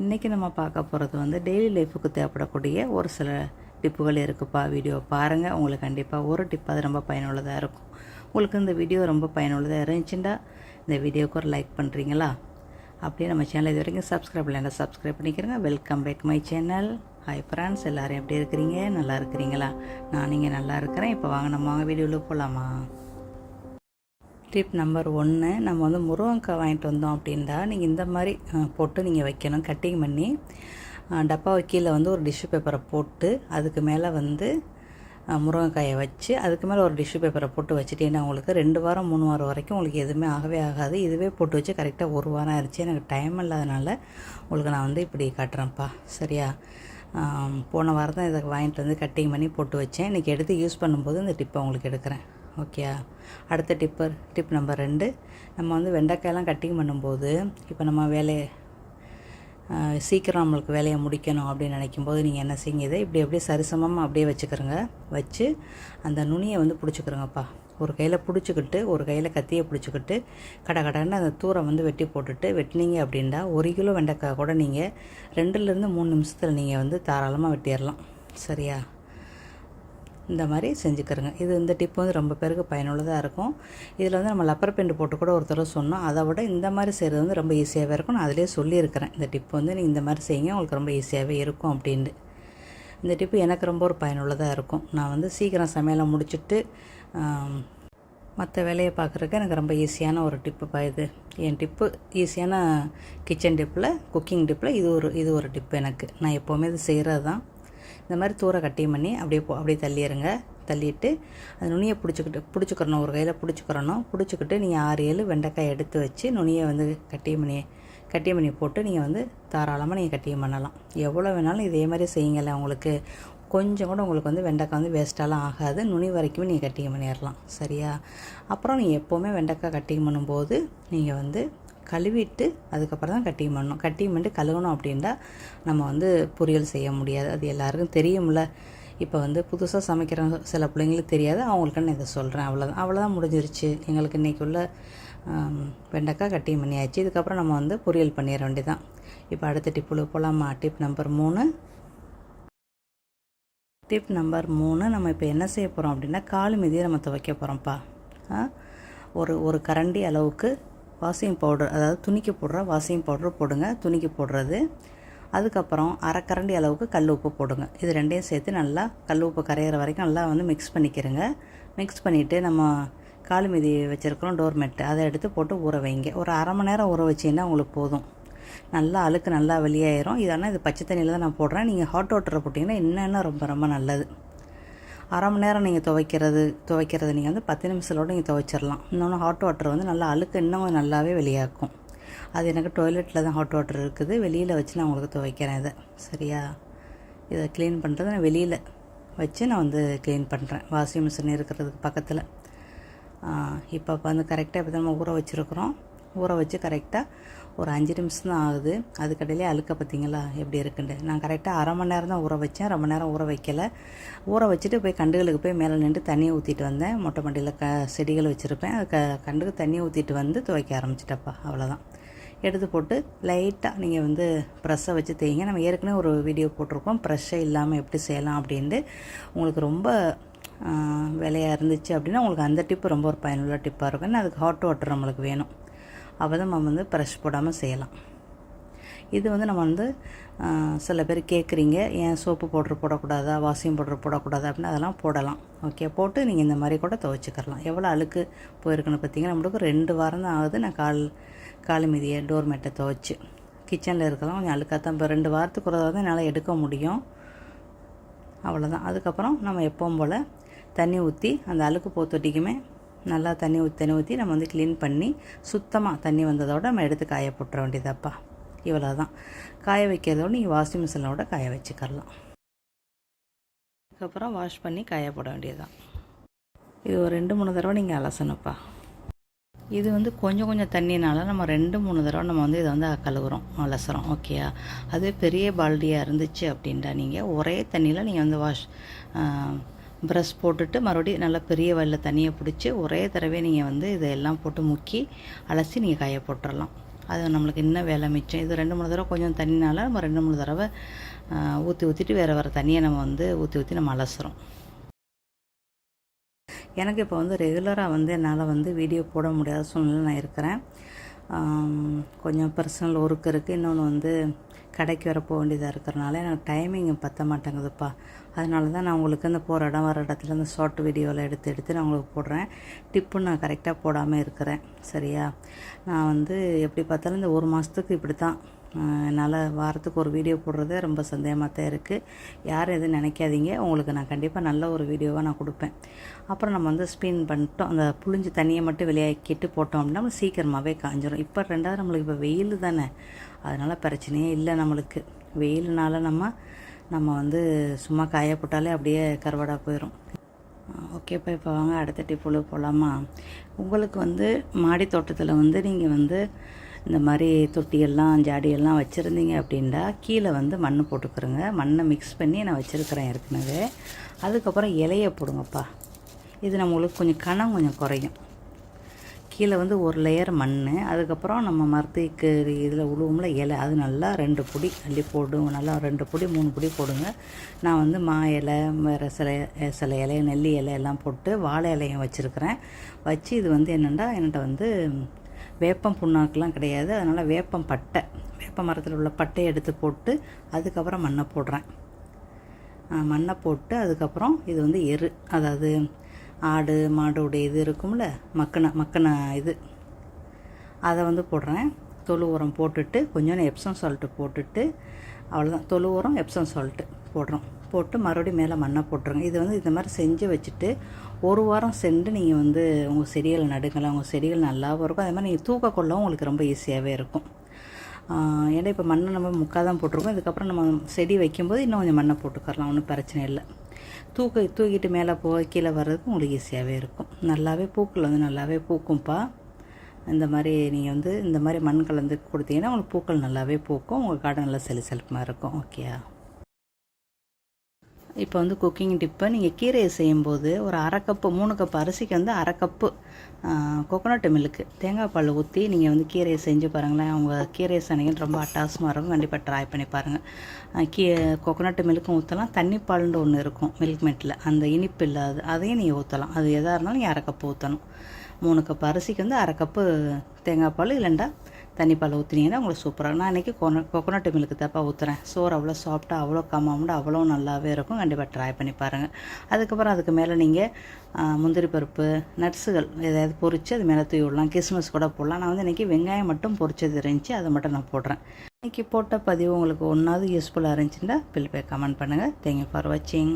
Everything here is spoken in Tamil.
இன்றைக்கி நம்ம பார்க்க போகிறது வந்து டெய்லி லைஃபுக்கு தேவைப்படக்கூடிய ஒரு சில டிப்புகள் இருக்குப்பா. வீடியோ பாருங்கள், உங்களுக்கு கண்டிப்பாக ஒரு டிப் அது ரொம்ப பயனுள்ளதாக இருக்கும். உங்களுக்கு இந்த வீடியோ ரொம்ப பயனுள்ளதாக இருந்துச்சுன்னா இந்த வீடியோவுக்கு ஒரு லைக் பண்ணுறீங்களா? அப்படியே நம்ம சேனல் இது வரைக்கும் சப்ஸ்கிரைப் இல்லைன்னா சப்ஸ்கிரைப் பண்ணிக்கிறேங்க. Welcome back my channel. Hi friends, எல்லோரும் எப்படி இருக்கிறீங்க? நல்லா இருக்கிறீங்களா? நான் நீங்கள் நல்லா இருக்கிறேன். இப்போ வாங்க நம்ம வீடியோவில் போகலாமா? டிப் நம்பர் 1, நம்ம வந்து முருங்கைக்காய் வாங்கிட்டு வந்தோம் அப்படின்னா நீங்கள் இந்த மாதிரி போட்டு நீங்கள் வைக்கணும். கட்டிங் பண்ணி டப்பாவை கீழே வந்து ஒரு டிஷ்யூ பேப்பரை போட்டு அதுக்கு மேலே வந்து முருங்கைக்காயை வச்சு அதுக்கு மேலே ஒரு டிஷ்யூ பேப்பரை போட்டு வச்சுட்டீங்கன்னா உங்களுக்கு 2 வாரம் 3 வாரம் வரைக்கும் உங்களுக்கு எதுவுமே ஆகவே ஆகாது. இதுவே போட்டு வச்சு கரெக்டாக 1 வாரம் ஆயிடுச்சு. எனக்கு டைம் இல்லாதனால உங்களுக்கு நான் வந்து இப்படி காட்டுறேன்ப்பா, சரியா? போன வாரம் தான் இதை வாங்கிட்டு வந்து கட்டிங் பண்ணி போட்டு வச்சேன். இன்றைக்கி எடுத்து யூஸ் பண்ணும்போது இந்த டிப்பை உங்களுக்கு எடுக்கிறேன், ஓகே? அடுத்த டிப் நம்பர் 2, நம்ம வந்து வெண்டைக்காயெல்லாம் கட்டிங் பண்ணும்போது இப்போ நம்ம சீக்கிரம் நம்மளுக்கு வேலையை முடிக்கணும் அப்படின்னு நினைக்கும்போது நீங்கள் என்ன செய்யுங்க, இதை இப்படி சரிசமமாக அப்படியே வச்சுக்கிறோங்க. வச்சு அந்த நுனியை வந்து பிடிச்சிக்கிறோங்கப்பா. ஒரு கையில் பிடிச்சிக்கிட்டு ஒரு கையில் கத்தியை பிடிச்சிக்கிட்டு கடன்னு அந்த தூரம் வந்து வெட்டி போட்டுட்டு வெட்டினீங்க அப்படின்னா 1 கிலோ வெண்டைக்காய் கூட நீங்கள் 2லேருந்து 3 நிமிஷத்தில் நீங்கள் வந்து தாராளமாக வெட்டிடலாம், சரியா? இந்த மாதிரி செஞ்சுக்கிறோங்க. இந்த டிப்பு வந்து ரொம்ப பேருக்கு பயனுள்ளதாக இருக்கும். இதில் வந்து நம்ம லப்பர் பெண்டு போட்டு கூட ஒரு தடவை சொன்னோம். அதை விட இந்த மாதிரி செய்கிறது வந்து ரொம்ப ஈஸியாகவே இருக்கும். நான் அதிலே சொல்லியிருக்கிறேன், இந்த டிப்பு வந்து நீங்கள் இந்த மாதிரி செய்யுங்க, உங்களுக்கு ரொம்ப ஈஸியாகவே இருக்கும் அப்படின்ட்டு. இந்த டிப்பு எனக்கு ரொம்ப ஒரு பயனுள்ளதாக இருக்கும். நான் வந்து சீக்கிரம் சமையலை முடிச்சுட்டு மற்ற வேலையை பார்க்குறதுக்கு எனக்கு ரொம்ப ஈஸியான ஒரு டிப்புப்பா இது. என் டிப்பு ஈஸியான கிச்சன் டிப்பில், குக்கிங் டிப்பில் இது ஒரு டிப்பு எனக்கு. நான் எப்போவுமே இது செய்கிறது தான். இந்த மாதிரி தூர கட்டிங் பண்ணி அப்படியே தள்ளிடுங்க. தள்ளிட்டு அந்த நுனியை பிடிச்சிக்கிறணும். ஒரு கையில் பிடிச்சிக்கிட்டு நீங்கள் 6-7 வெண்டைக்காய் எடுத்து வச்சு நுனியை வந்து கட்டிங் பண்ணி போட்டு நீங்கள் வந்து தாராளமாக நீங்கள் கட்டிங் பண்ணலாம். எவ்வளோ வேணாலும் இதே மாதிரி செய்யுங்கள, உங்களுக்கு கொஞ்சம் கூட உங்களுக்கு வந்து வெண்டைக்காய் வந்து வேஸ்ட்டாலாம் ஆகாது. நுனி வரைக்குமே நீங்கள் கட்டிங் பண்ணிடலாம், சரியா? அப்புறம் நீங்கள் எப்போவுமே வெண்டைக்காய் கட்டிங் பண்ணும்போது நீங்கள் வந்து கழுவிட்டு அதுக்கப்புறம் தான் கட்டிங் பண்ணணும். கட்டிங் பண்ணிட்டு கழுவணும் அப்படின்னா நம்ம வந்து பொரியல் செய்ய முடியாது. அது எல்லாருக்கும் தெரியும்ல. இப்போ வந்து புதுசாக சமைக்கிற சில பிள்ளைங்களுக்கு தெரியாது, அவங்களுக்கு நான் இதை சொல்கிறேன். அவ்வளோதான் முடிஞ்சிருச்சு. எங்களுக்கு இன்றைக்குள்ள வெண்டைக்காய் கட்டிங் பண்ணியாச்சு. இதுக்கப்புறம் நம்ம வந்து பொரியல் பண்ணிட வேண்டியதான். இப்போ அடுத்த டிப்பில் போகலாமா? Tip number 3. நம்ம இப்போ என்ன செய்ய போகிறோம் அப்படின்னா கால் மீதியை நம்ம துவைக்க போகிறோம்ப்பா. ஒரு கரண்டி அளவுக்கு வாஷிங் பவுடர், அதாவது துணிக்கு போடுற வாஷிங் பவுடர் போடுங்க. துணிக்கு போடுறது. அதுக்கப்புறம் 1/2 கரண்டி அளவுக்கு கல் உப்பு போடுங்க. இது ரெண்டையும் சேர்த்து நல்லா கல் உப்பு கரையிற வரைக்கும் நல்லா வந்து மிக்ஸ் பண்ணிக்கிறங்க. மிக்ஸ் பண்ணிவிட்டு நம்ம கால் மீதி வச்சுருக்கிறோம் டோர் மேட்டு, அதை எடுத்து போட்டு ஊற வைங்க. ஒரு 1/2 மணி நேரம் ஊற வச்சிங்கன்னா உங்களுக்கு போதும். நல்லா அழுக்கு நல்லா வெளியாயிரும். இது பச்சை தண்ணியில் தான் நான் போடுறேன். நீங்கள் ஹாட் வாட்டரை போட்டிங்கன்னா இன்னும் ரொம்ப ரொம்ப நல்லது. 1/2 மணி நேரம் நீங்கள் துவைக்கிறது நீங்கள் வந்து 10 நிமிஷத்தோடு நீங்கள் துவைச்சிடலாம். இன்னொன்று ஹாட் வாட்டர் வந்து நல்லா அழுக்கு இன்னும் நல்லாவே வெளியாக்கும். அது எனக்கு டாய்லெட்டில் தான் ஹாட் வாட்டர் இருக்குது. வெளியில் வச்சு நான் உங்களுக்கு துவைக்கிறேன் இதை, சரியா? இதை க்ளீன் பண்ணுறது நான் வெளியில் வச்சு நான் வந்து க்ளீன் பண்ணுறேன், வாஷிங் மிஷின் இருக்கிறதுக்கு பக்கத்தில். இப்போ வந்து கரெக்டாக இப்போ நம்ம ஊற வச்சு கரெக்டாக ஒரு 5 நிமிஷம் தான் ஆகுது. அதுக்கடையிலே அழுக்க பார்த்தீங்களா எப்படி இருக்குண்டு. நான் கரெக்டாக 1/2 மணி நேரம் தான் ஊற வச்சேன், ரொம்ப நேரம் ஊற வைக்கலை. ஊற வச்சுட்டு போய் கண்டுகளுக்கு போய் மேலே நின்று தண்ணியை ஊற்றிட்டு வந்தேன். மொட்டை மாடியில் செடிகள் வச்சுருப்பேன். அது கண்டுக்கு தண்ணியை ஊற்றிட்டு வந்து துவைக்க ஆரம்பிச்சிட்டப்பா. அவ்வளோதான். எடுத்து போட்டு லைட்டாக நீங்கள் வந்து ப்ரெஷ்ஷை வச்சு தேய்ங்க. நம்ம ஏற்கனவே ஒரு வீடியோ போட்டிருக்கோம், ப்ரெஷ்ஷை இல்லாமல் எப்படி செய்யலாம் அப்படின்ட்டு. உங்களுக்கு ரொம்ப வேலையாக இருந்துச்சு அப்படின்னா உங்களுக்கு அந்த டிப்பு ரொம்ப ஒரு பயனுள்ள டிப்பாக இருக்கும். ஏன்னா அதுக்கு ஹாட் வாட்டர் நம்மளுக்கு வேணும். அப்போ தான் நம்ம வந்து ப்ரெஷ் போடாமல் செய்யலாம். இது வந்து நம்ம வந்து சில பேர் கேட்குறீங்க, ஏன் சோப்பு பவுட்ரு போடக்கூடாதா, வாஷிங் பவுட்ரு போடக்கூடாதா அப்படின்னு. அதெல்லாம் போடலாம், ஓகே? போட்டு நீங்கள் இந்த மாதிரி கூட துவைச்சிக்கலாம். எவ்வளோ அழுக்கு போயிருக்குன்னு பார்த்தீங்கன்னா நம்மளுக்கு 2 வாரம் தான் ஆகுது. நான் கால் மீதியை டோர் மேட்டை துவைச்சி கிச்சனில் இருக்கலாம். கொஞ்சம் அழுக்காக தான். இப்போ 2 வாரத்துக்கு ஒரு தான் என்னால் எடுக்க முடியும். அவ்வளோதான். அதுக்கப்புறம் நம்ம எப்பவும் போல் தண்ணி ஊற்றி அந்த அழுக்கு போத்தொட்டிக்குமே நல்லா தண்ணி ஊற்றி நம்ம வந்து க்ளீன் பண்ணி சுத்தமாக தண்ணி வந்ததோடு நம்ம எடுத்து காய போட்டுற வேண்டியதாப்பா. இவ்வளோ தான். காய வைக்கிறதோடு நீங்கள் வாஷிங் மிஷினோட காய வச்சுக்கலாம். அதுக்கப்புறம் வாஷ் பண்ணி காய போட வேண்டியதுதான். இது ஒரு 2-3 தடவை நீங்கள் அலசணுப்பா. இது வந்து கொஞ்சம் தண்ணினால நம்ம 2-3 தடவை நம்ம வந்து இதை வந்து அலசுகிறோம், ஓகேயா? அதுவே பெரிய பால்டியாக இருந்துச்சு அப்படின்ட்டா நீங்கள் ஒரே தண்ணியில் நீங்கள் வந்து ப்ரஷ் போட்டுட்டு மறுபடியும் நல்லா பெரிய வயலில் தண்ணியை பிடிச்சி ஒரே தடவை நீங்கள் வந்து இதையெல்லாம் போட்டு முக்கி அலசி நீங்கள் காய போட்டுடலாம். அது நம்மளுக்கு இன்னும் வேலை மிச்சம். இது 2-3 தடவை கொஞ்சம் தண்ணினால நம்ம 2-3 தடவை ஊற்றிட்டு வேறு தண்ணியை நம்ம வந்து ஊற்றி நம்ம அலசுகிறோம். எனக்கு இப்போ வந்து ரெகுலராக என்னால் வீடியோ போட முடியாத சூழ்நிலை நான் இருக்கிறேன். கொஞ்சம் பர்சனல் ஒர்க் இருக்குது. இன்னொன்று கடைக்கு வர போக வேண்டியதாக இருக்கிறனால எனக்கு டைமிங் பற்ற மாட்டேங்குதுப்பா. அதனால தான் நான் உங்களுக்கு போகிற இடம் வர இடத்துல ஷார்ட் வீடியோவில் எடுத்து நான் உங்களுக்கு போடுறேன். டிப்பு நான் கரெக்டாக போடாமல் இருக்கிறேன். சரியா? நான் எப்படி பார்த்தாலும் இந்த 1 மாதத்துக்கு இப்படி தான் என்னால் வாரத்துக்கு ஒரு வீடியோ போடுறதே ரொம்ப சந்தேகமாக தான் இருக்குது. யாரும் எதுவும் நினைக்காதீங்க. உங்களுக்கு நான் கண்டிப்பாக நல்ல ஒரு வீடியோவாக நான் கொடுப்பேன். அப்புறம் நம்ம ஸ்பின் பண்ணிட்டோம், அந்த புளிஞ்சு தண்ணியை மட்டும் வெளியாக்கிட்டு போட்டோம் அப்படின்னா நம்ம சீக்கிரமாகவே காஞ்சிரும். இப்போ 2வது நம்மளுக்கு இப்போ வெயில் தானே, அதனால் பிரச்சனையே இல்லை. நம்மளுக்கு வெயில்னால நம்ம சும்மா காய போட்டாலே அப்படியே கருவாடாக போயிடும். ஓகேப்பா, இப்போ வாங்க அடுத்த டிப்புல போகலாமா? உங்களுக்கு மாடி தோட்டத்தில் நீங்கள் இந்த மாதிரி தொட்டியெல்லாம் ஜாடியெல்லாம் வச்சுருந்தீங்க அப்படின்டா கீழே மண் போட்டுக்கிறோங்க. மண்ணை மிக்ஸ் பண்ணி நான் வச்சுருக்கிறேன் ஏற்கனவே. அதுக்கப்புறம் இலையை போடுங்கப்பா. இது நம்மளுக்கு கொஞ்சம் கணம் கொஞ்சம் குறையும். கீழே ஒரு லேயர் மண், அதுக்கப்புறம் நம்ம மரத்துக்கு இதில் உழுவும்ல இலை, அது நல்லா 2 பொடி அள்ளி போடும். நல்லா 2 பொடி 3 பொடி போடுங்க. நான் மா இலை, வேறு சில இலை, நெல்லி இலை எல்லாம் போட்டு வாழை இலையும் வச்சுருக்கிறேன். வச்சு இது என்னென்னா என்கிட்ட வேப்பம் புண்ணாக்கெலாம் கிடையாது. அதனால் வேப்ப மரத்தில் உள்ள பட்டையை எடுத்து போட்டு அதுக்கப்புறம் மண்ணை போடுறேன். மண்ணை போட்டு அதுக்கப்புறம் இது எரு, அதாவது ஆடு மாடுடைய இது இருக்கும்ல, மக்கின இது, அதை போடுறேன். தொழு உரம் போட்டுட்டு கொஞ்சம் எப்சம் சால்ட்டு போட்டுட்டு அவ்வளோதான். தொழு உரம் எப்சம் சால்ட்டு போட்டு மறுபடியும் மேலே மண்ணை போட்டுருங்க. இது இந்த மாதிரி செஞ்சு வச்சுட்டு 1 வாரம் சென்று நீங்கள் உங்கள் செடிகளை நடுங்களேன். உங்கள் செடிகள் நல்லாவும் இருக்கும். அதே மாதிரி நீங்கள் தூக்க கொள்ளவும் உங்களுக்கு ரொம்ப ஈஸியாகவே இருக்கும். ஏன்னா இப்போ மண்ணை நம்ம முக்காதான் போட்டிருக்கோம். இதுக்கப்புறம் நம்ம செடி வைக்கும்போது இன்னும் கொஞ்சம் மண்ணை போட்டுக்கரலாம், ஒன்றும் பிரச்சனை இல்லை. தூக்கிட்டு மேலே கீழே வர்றதுக்கு உங்களுக்கு ஈஸியாகவே இருக்கும். நல்லாவே பூக்கள் நல்லாவே பூக்கும்ப்பா. இந்த மாதிரி நீங்கள் இந்த மாதிரி மண் கலந்து கொடுத்தீங்கன்னா உங்களுக்கு பூக்கள் நல்லாவே பூக்கும். உங்கள் கார்டன் நல்லா செழிப்பாக இருக்கும். ஓகேயா? இப்போ குக்கிங் டிப்பு, நீங்கள் கீரையை செய்யும்போது ஒரு 1/2 கப்பு 3 கப்பு அரிசிக்கு 1/2 கப்பு கோகோனட் மில்க்கு தேங்காய் பால் ஊற்றி நீங்கள் கீரையை செஞ்சு பாருங்களேன். உங்கள் கீரையை சனைகள் ரொம்ப அட்டாசமாக இருக்கும். கண்டிப்பாக ட்ரை பண்ணி பாருங்கள். கோகோனட் மில்க்கும் ஊற்றலாம். தண்ணிப்பால்னு ஒன்று இருக்கும் மில்க் மெட்டில், அந்த இனிப்பு இல்லாது அதையும் நீங்கள் ஊற்றலாம். அது எதாக இருந்தாலும் நீங்கள் 1/2 கப்பு ஊற்றணும். 3 கப்பு அரிசிக்கு 1/2 கப்பு தேங்காய் பால் இல்லைண்டா தண்ணிப்பால் ஊற்றினீங்கன்னா உங்களுக்கு சூப்பராக. நான் இன்றைக்கி கோகோனட் மில்க்கு தப்பா ஊற்றுறேன். சோறு அவ்வளோ சாஃப்டாக, அவ்வளோ கம்மாமோட அவ்வளோ நல்லாவே இருக்கும். கண்டிப்பாக ட்ரை பண்ணி பாருங்கள். அதுக்கப்புறம் அதுக்கு மேலே நீங்கள் முந்திரி பருப்பு, நட்ஸுகள் ஏதாவது பொரித்து அது மேலே தூவி விடலாம். கிஸ்மிஸ் கூட போடலாம். நான் இன்றைக்கி வெங்காயம் மட்டும் பொரிச்சது இருந்துச்சு, அதை மட்டும் நான் போடுறேன். இன்றைக்கி போட்ட பதிவு உங்களுக்கு ஒன்றாவது யூஸ்ஃபுல்லாக இருந்துச்சுன்னா பில் கமெண்ட் பண்ணுங்கள். தேங்க்யூ ஃபார் வாட்சிங்.